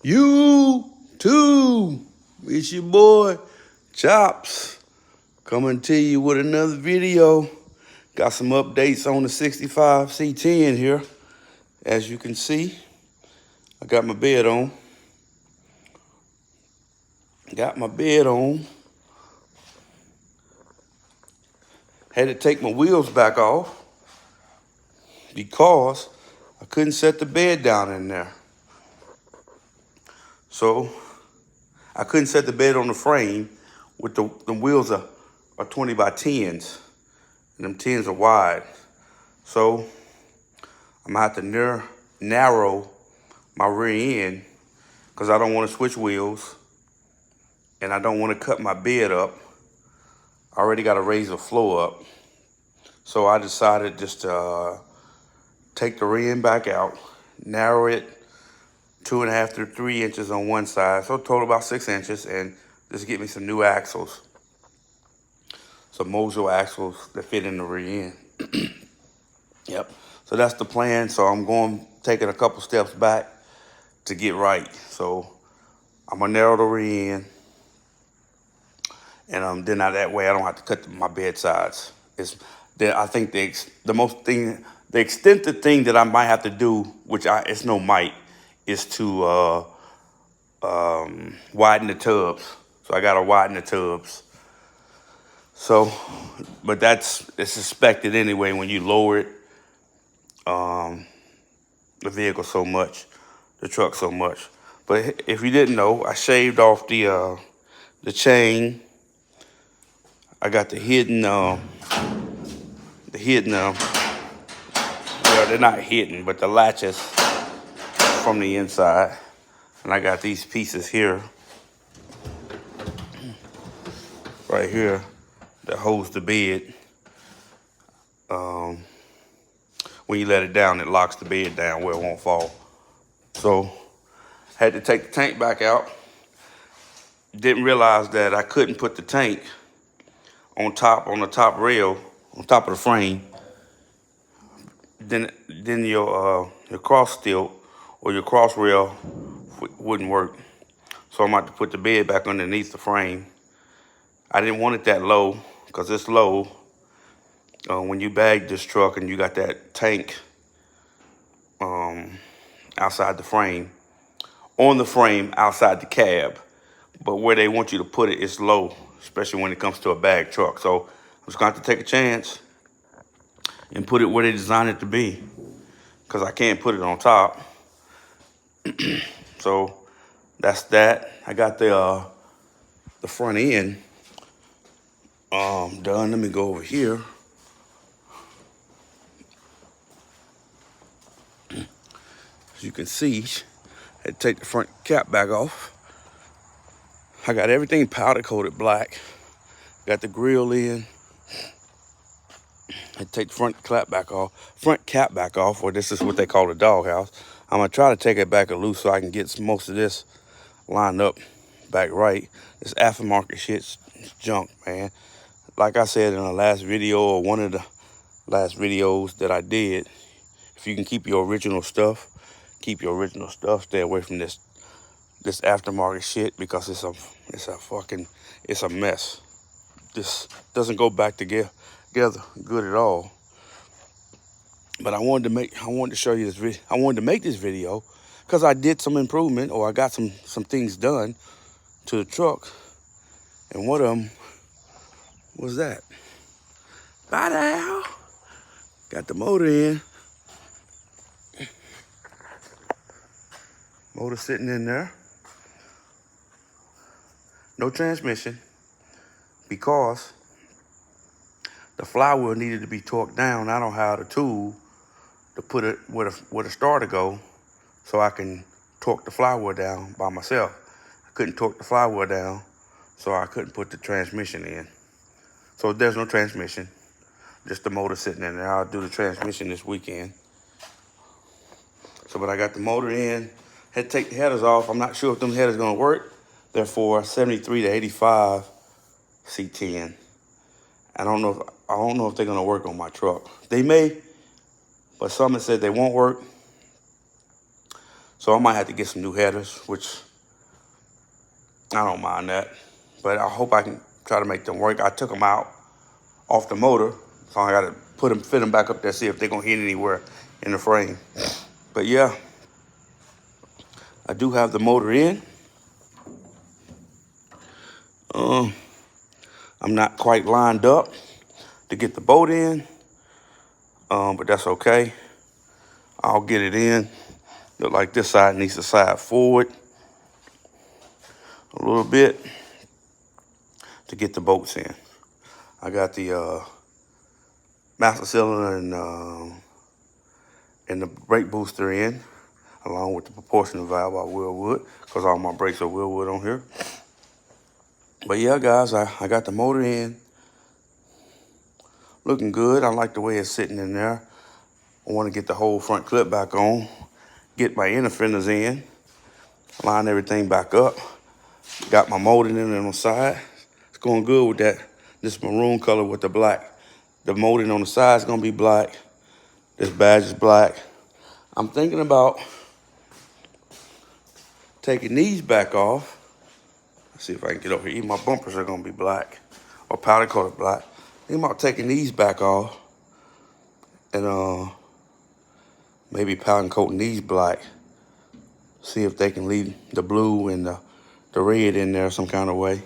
YouTube, it's your boy Chops coming to you with another video. Got some updates on the 65 C10 here. As you can see, I got my bed on. Had to take my wheels back off because I couldn't set the bed down in there. So I couldn't set the bed on the frame with the wheels are 20 by 10s. And them 10s are wide. So I'm gonna have to narrow my rear end because I don't want to switch wheels and I don't want to cut my bed up. I already got to raise the floor up. So I decided just to take the rear end back out, narrow it 2.5 to 3 inches on one side, so total about 6 inches, and just get me some new axles. Some Mojo axles that fit in the rear end. Yep, so that's the plan. So I'm taking a couple steps back to get right. So I'm gonna narrow the rear end, and then that way I don't have to cut my bed sides. I think the extended thing that I might have to do, which it's no might, is to widen the tubs. So I gotta widen the tubs. So, but it's expected anyway when you lower it, the vehicle so much, the truck so much. But if you didn't know, I shaved off the chain. I got the hidden, well, they're not hidden, but the latches from the inside. And I got these pieces here, right here, that holds the bed. When you let it down, it locks the bed down where it won't fall. So, had to take the tank back out. Didn't realize that I couldn't put the tank on the top rail, on top of the frame. Then your cross tilt or your cross rail wouldn't work. So I'm about to put the bed back underneath the frame. I didn't want it that low because it's low. When you bag this truck and you got that tank outside the frame, on the frame outside the cab, but where they want you to put it is low, especially when it comes to a bag truck. So I'm just going to have to take a chance and put it where they designed it to be, because I can't put it on top. So that's that. I got the front end done. Let me go over here. As you can see, I had to take the front cap back off. I got everything powder coated black. Got the grill in. I had to take the front cap back off, or this is what they call the doghouse. I'm gonna try to take it back loose so I can get most of this lined up back right. This aftermarket shit's junk, man. Like I said in the last video, or one of the last videos that I did, if you can keep your original stuff, keep your original stuff. Stay away from this aftermarket shit, because it's a mess. This doesn't go back together good at all. But I wanted to show you this video. I wanted to make this video because I did some improvement, or I got some things done to the truck, and one of them was that. Bye now. Got the motor in. Motor sitting in there. No transmission, because the flywheel needed to be torqued down. I don't have the tool to put it where the starter go, so I can torque the flywheel down by myself. I couldn't torque the flywheel down, so I couldn't put the transmission in. So there's no transmission, just the motor sitting in there. I'll do the transmission this weekend. So, but I got the motor in. Had to take the headers off. I'm not sure if them headers gonna work. They're for 73 to 85 C10. I don't know if they're gonna work on my truck. They may, but some have said they won't work. So I might have to get some new headers, which I don't mind that. But I hope I can try to make them work. I took them out off the motor, so I gotta fit them back up there, see if they're gonna hit anywhere in the frame. But yeah, I do have the motor in. I'm not quite lined up to get the bolt in, but that's okay. I'll get it in. Look like this side needs to slide forward a little bit to get the bolts in. I got the master cylinder and the brake booster in, along with the proportional valve by Willwood, because all my brakes are Willwood on here. But yeah, guys, I got the motor in. Looking good. I like the way it's sitting in there. I want to get the whole front clip back on, get my inner fenders in, line everything back up. Got my molding in on the side. It's going good with that. This maroon color with the black. The molding on the side is going to be black. This badge is black. I'm thinking about taking these back off. Let's see if I can get over here. Even my bumpers are going to be black or powder coated black. Thinking about taking these back off and maybe powder coating these black. See if they can leave the blue and the red in there some kind of way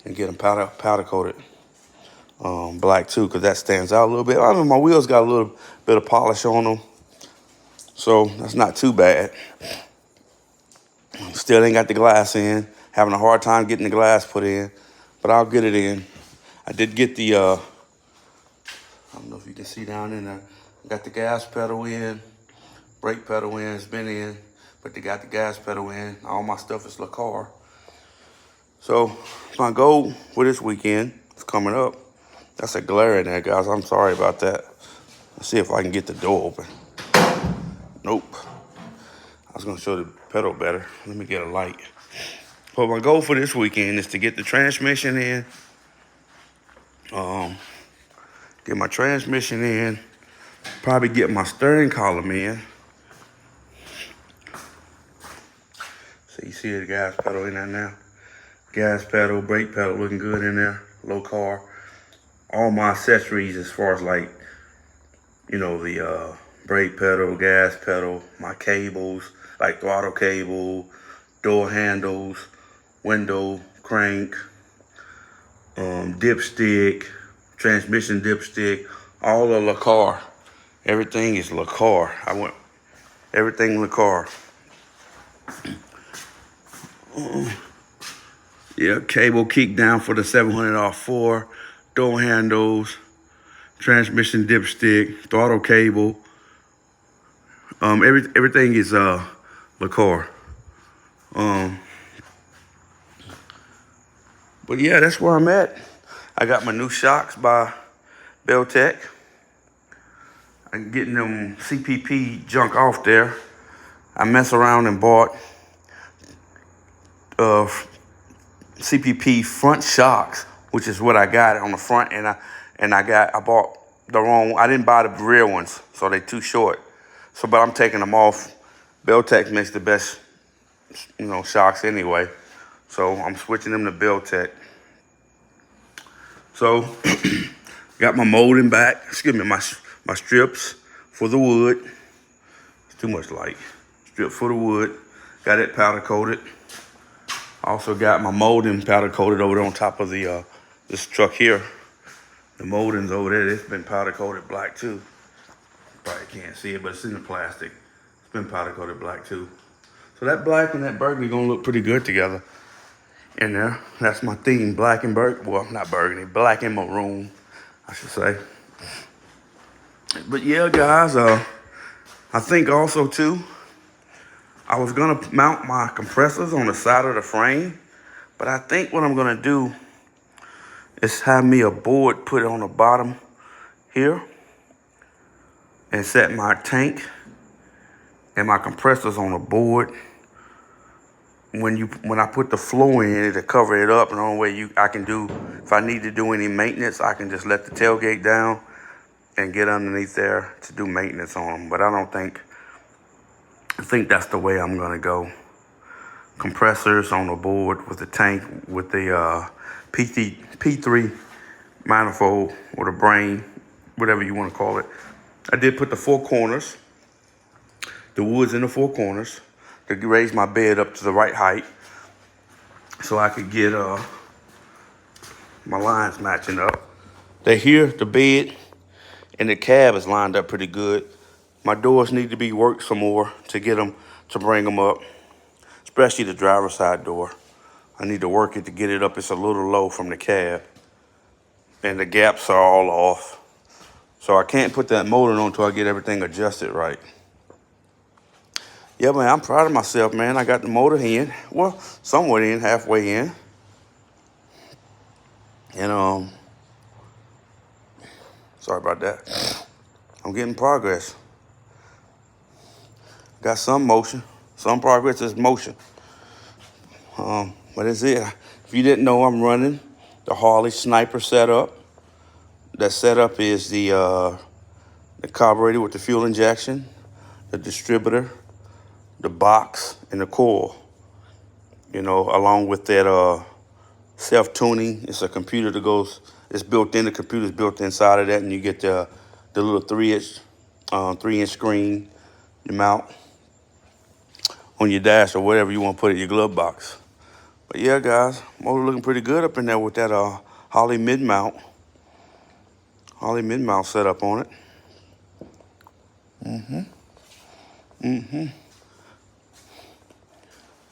and get them powder coated black too, because that stands out a little bit. I mean, my wheels got a little bit of polish on them, so that's not too bad. Still ain't got the glass in. Having a hard time getting the glass put in, but I'll get it in. I did get the, I don't know if you can see down in there, got the gas pedal in, brake pedal in, it's been in, but they got the gas pedal in. All my stuff is LaCar. So my goal for this weekend is coming up. That's a glare in there, guys. I'm sorry about that. Let's see if I can get the door open. Nope. I was gonna show the pedal better. Let me get a light. But my goal for this weekend is to get the transmission in. Get my transmission in. Probably get my steering column in. So you see the gas pedal in there now. Gas pedal, brake pedal looking good in there. LaCar. All my accessories as far as like, you know, the brake pedal, gas pedal, my cables, like throttle cable, door handles, window crank, dipstick, transmission dipstick, all of LaCar. Everything is LaCar. I want everything LaCar. Yeah, cable kick down for the 700R4, door handles, transmission dipstick, throttle cable. Everything is LaCar. But yeah, that's where I'm at. I got my new shocks by Beltec. I'm getting them CPP junk off there. I mess around and bought CPP front shocks, which is what I got on the front, and I bought the wrong. I didn't buy the rear ones, so they're too short. So, but I'm taking them off. Beltec makes the best, you know, shocks anyway. So I'm switching them to Beltec. So got my molding back. Excuse me, my strips for the wood. It's too much light. Strip for the wood. Got it powder coated. Also got my molding powder coated over there on top of the this truck here. The molding's over there. It's been powder coated black too. Probably can't see it, but it's in the plastic. It's been powder coated black too. So that black and that burgundy gonna look pretty good together in there. That's my theme, black and burgundy. Well, not burgundy, black and maroon, I should say. But yeah, guys, I think also too, I was gonna mount my compressors on the side of the frame, but I think what I'm gonna do is have me a board put on the bottom here and set my tank and my compressors on a board when I put the floor in to cover it up, and the only way I can do, if I need to do any maintenance, I can just let the tailgate down and get underneath there to do maintenance on them. But I think that's the way I'm gonna go. Compressors on the board with the tank with the P3 manifold or the brain, whatever you want to call it. I did put the four corners, the woods in the four corners, to raise my bed up to the right height so I could get my lines matching up. They here, the bed and the cab is lined up pretty good. My doors need to be worked some more to get them, to bring them up, especially the driver's side door. I need to work it to get it up. It's a little low from the cab, and the gaps are all off. So I can't put that motor on until I get everything adjusted right. Yeah, man, I'm proud of myself, man. I got the motor in, well, somewhat in, halfway in. And sorry about that. I'm getting progress. Got some motion. Some progress is motion. But that's it. If you didn't know, I'm running the Harley Sniper setup. That setup is the carburetor with the fuel injection, the distributor, the box, and the coil. You know, along with that self-tuning. It's a computer that goes, it's built in, the computer's built inside of that, and you get the little 3-inch screen you mount on your dash or whatever you want to put in your glove box. But yeah, guys, motor looking pretty good up in there with that Holley mid-mount setup on it.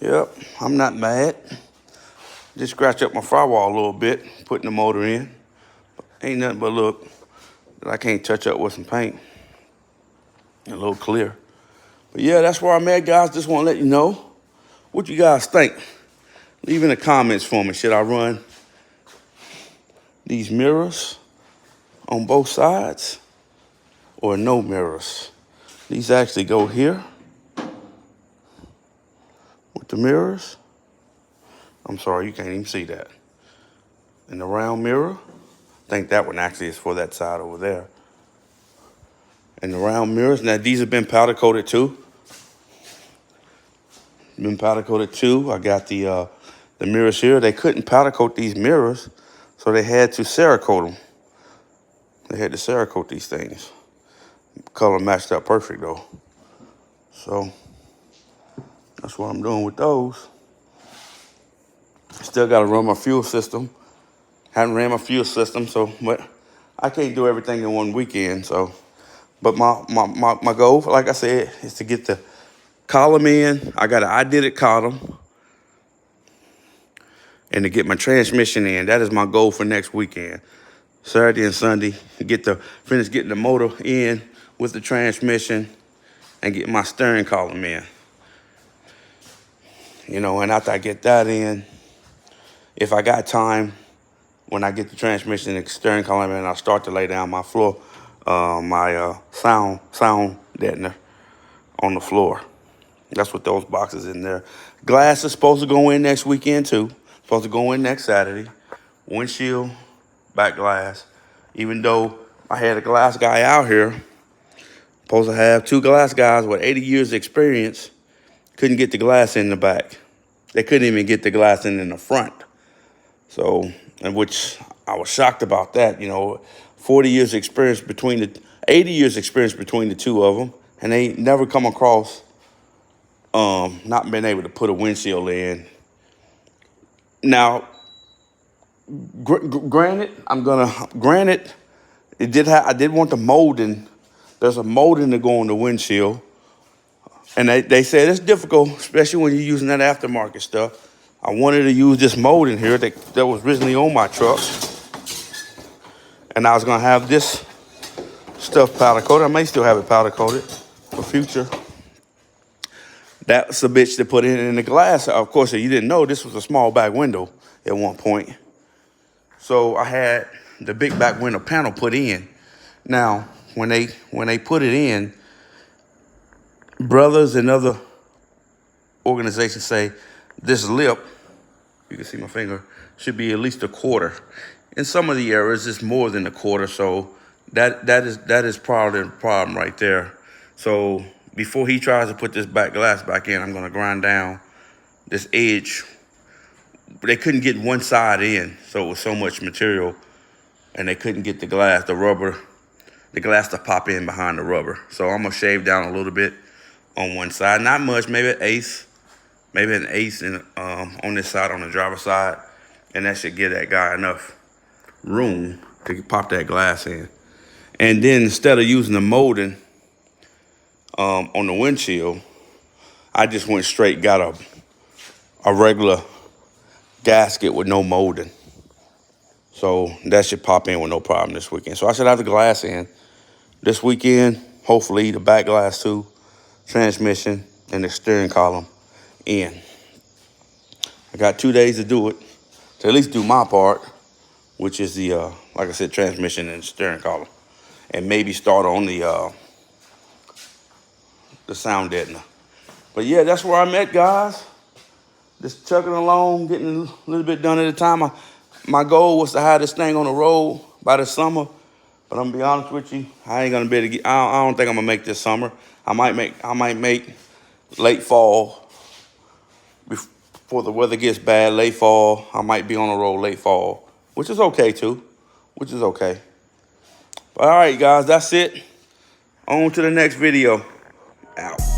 Yep, I'm not mad. Just scratch up my firewall a little bit, putting the motor in. Ain't nothing but look that I can't touch up with some paint. A little clear. But yeah, that's where I'm at, guys. Just want to let you know what you guys think. Leave in the comments for me. Should I run these mirrors on both sides or no mirrors? These actually go here with the mirrors. I'm sorry, you can't even see that. And the round mirror, I think that one actually is for that side over there. And the round mirrors, now these have been powder coated too. Been powder coated too. I got the mirrors here. They couldn't powder coat these mirrors, so they had to Cerakote them. They had to Cerakote these things. Color matched up perfect though. So that's what I'm doing with those. Still got to run my fuel system. Haven't ran my fuel system, but I can't do everything in one weekend. So, but my goal, like I said, is to get the column in. I did it column, and to get my transmission in. That is my goal for next weekend. Saturday and Sunday, finish getting the motor in with the transmission and get my steering column in. You know, and after I get that in, if I got time, when I get the transmission and the steering column in, I'll start to lay down my floor, my sound deadener on the floor. That's what those boxes in there. Glass is supposed to go in next weekend too. Supposed to go in next Saturday. Windshield, back glass. Even though I had a glass guy out here, supposed to have 2 glass guys with 80 years experience, couldn't get the glass in the back. They couldn't even get the glass in the front. So, and which I was shocked about that, you know, 80 years experience between the two of them, and they never come across not being able to put a windshield in. Now, granted, I did want the molding. There's a molding to go on the windshield, and they said it's difficult, especially when you're using that aftermarket stuff. I wanted to use this molding here that was originally on my truck, and I was gonna have this stuff powder coated. I may still have it powder coated for future. That's a bitch to put in the glass. Of course, if you didn't know, this was a small back window at one point. So I had the big back window panel put in. Now, when they put it in, brothers and other organizations say this lip, you can see my finger, should be at least a quarter. In some of the areas, it's more than a quarter, so that is probably the problem right there. So before he tries to put this back glass back in, I'm gonna grind down this edge. They couldn't get one side in, so it was so much material, and they couldn't get the glass, the glass to pop in behind the rubber. So I'm gonna shave down a little bit on one side, not much, maybe an eighth on this side, on the driver's side, and that should give that guy enough room to pop that glass in. And then instead of using the molding on the windshield, I just went straight, got a regular gasket with no molding. So that should pop in with no problem this weekend. So I should have the glass in this weekend, hopefully the back glass too, transmission, and the steering column in. I got 2 days to do it, to at least do my part, which is the, like I said, transmission and steering column. And maybe start on the sound deadener. But yeah, that's where I'm at, guys. Just chugging along, getting a little bit done at a time. My goal was to have this thing on the road by the summer. But I'm gonna be honest with you, I ain't gonna be able to get, I don't think I'm gonna make this summer. I might make late fall, before the weather gets bad, late fall. I might be on the road late fall, which is okay too, which is okay. But all right, guys, that's it. On to the next video. Out.